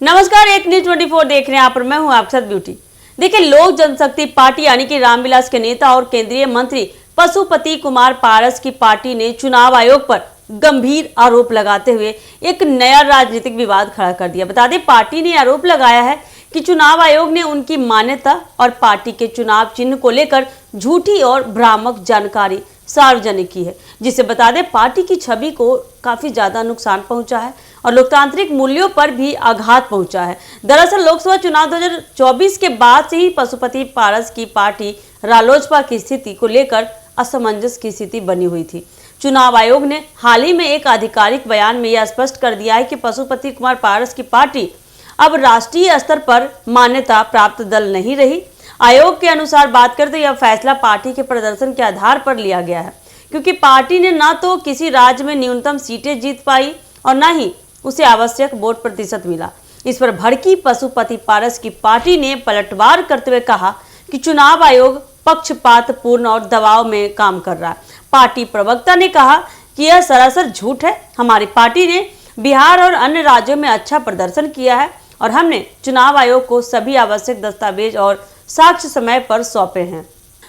नमस्कार, एक न्यूज 24 देख रहे हैं आप और मैं हूं आपके साथ ब्यूटी। देखिए, लोक जनशक्ति पार्टी यानी कि रामविलास के नेता और केंद्रीय मंत्री पशुपति कुमार पारस की पार्टी ने चुनाव आयोग पर गंभीर आरोप लगाते हुए एक नया राजनीतिक विवाद खड़ा कर दिया। बता दें, पार्टी ने आरोप लगाया है कि चुनाव आयोग ने उनकी मान्यता और पार्टी के चुनाव चिन्ह को लेकर झूठी और भ्रामक जानकारी सार्वजनिक की है, जिससे बता दें पार्टी की छवि को काफी ज्यादा नुकसान पहुंचा है और लोकतांत्रिक मूल्यों पर भी आघात पहुंचा है। दरअसल लोकसभा चुनाव 2024 के बाद से ही पशुपति पारस की पार्टी रालोसपा की स्थिति को लेकर असमंजस की स्थिति बनी हुई थी। चुनाव आयोग ने हाल ही में एक आधिकारिक बयान में यह स्पष्ट कर दिया है कि पशुपति कुमार पारस की पार्टी अब राष्ट्रीय स्तर पर मान्यता प्राप्त दल नहीं रही। आयोग के अनुसार बात करते यह फैसला पार्टी के प्रदर्शन के आधार पर लिया गया है, क्योंकि पार्टी ने न तो किसी राज्य में न्यूनतम सीटें जीत पाई और न ही उसे आवश्यक वोट प्रतिशत मिला। इस पर भड़की पशुपति पारस की पार्टी ने पलटवार करते हुए कहा कि चुनाव आयोग पक्षपातपूर्ण और दबाव में काम कर रहा है। पार्टी प्रवक्ता ने कहा कि यह सरासर झूठ है। हमारी पार्टी ने बिहार और अन्य राज्यों में अच्छा प्रदर्शन किया है और हमने चुनाव आयोग को सभी आवश्यक दस्तावेज और साक्ष्य समय पर सौंपे हैं।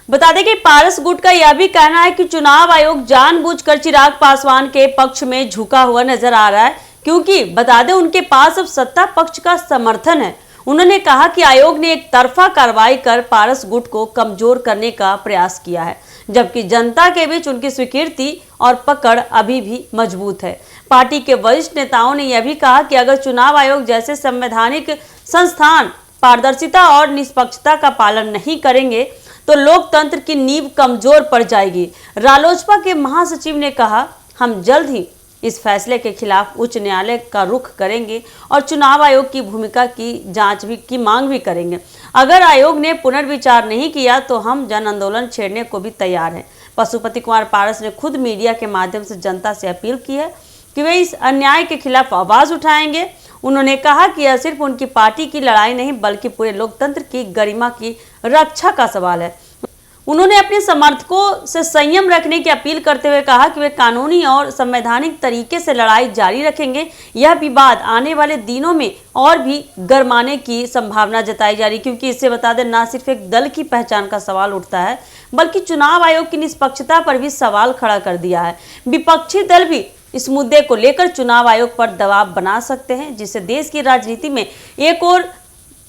बता दें कि पारस गुट का यह भी कहना है कि चुनाव आयोग जानबूझकर चिराग पासवान के पक्ष में झुका हुआ नजर आ रहा है, क्योंकि बता दें उनके पास अब सत्ता पक्ष का समर्थन है। उन्होंने कहा कि आयोग ने एक तरफा कार्रवाई कर पारस गुट को कमजोर करने का प्रयास किया है, जबकि जनता के बीच उनकी स्वीकृति और पकड़ अभी भी मजबूत है। पार्टी के वरिष्ठ नेताओं ने यह भी कहा कि अगर चुनाव आयोग जैसे संवैधानिक संस्थान पारदर्शिता और निष्पक्षता का पालन नहीं करेंगे तो लोकतंत्र की नींव कमजोर पड़ जाएगी। रालोसपा के महासचिव ने कहा, हम जल्द ही इस फैसले के खिलाफ उच्च न्यायालय का रुख करेंगे और चुनाव आयोग की भूमिका की जांच भी की मांग भी करेंगे। अगर आयोग ने पुनर्विचार नहीं किया तो हम जन आंदोलन छेड़ने को भी तैयार हैं। पशुपति कुमार पारस ने खुद मीडिया के माध्यम से जनता से अपील की है कि वे इस अन्याय के खिलाफ आवाज उठाएंगे। उन्होंने कहा कि यह सिर्फ उनकी पार्टी की लड़ाई नहीं बल्कि पूरे लोकतंत्र की गरिमा की रक्षा का सवाल है। उन्होंने अपने समर्थकों से संयम रखने की अपील करते हुए कहा कि वे कानूनी और संवैधानिक तरीके से लड़ाई जारी रखेंगे। यह विवाद आने वाले दिनों में और भी गरमाने की संभावना जताई जा रही, क्योंकि इससे बता दें न सिर्फ एक दल की पहचान का सवाल उठता है बल्कि चुनाव आयोग की निष्पक्षता पर भी सवाल खड़ा कर दिया है। विपक्षी दल भी इस मुद्दे को लेकर चुनाव आयोग पर दबाव बना सकते हैं, जिससे देश की राजनीति में एक और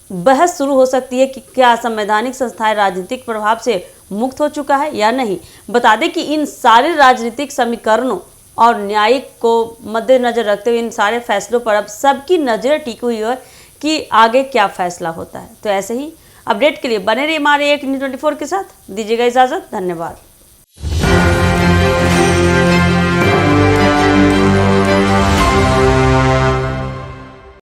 बहस शुरू हो सकती है कि क्या संवैधानिक संस्थाएं राजनीतिक प्रभाव से मुक्त हो चुका है या नहीं। बता दें कि इन सारे राजनीतिक समीकरणों और न्यायिक को मद्देनजर रखते हुए इन सारे फैसलों पर अब सबकी नजर टिकी हुई है कि आगे क्या फैसला होता है। तो ऐसे ही अपडेट के लिए बने रहिए हमारे एक न्यूज़ 24 के साथ। दीजिएगा इजाजत। धन्यवाद।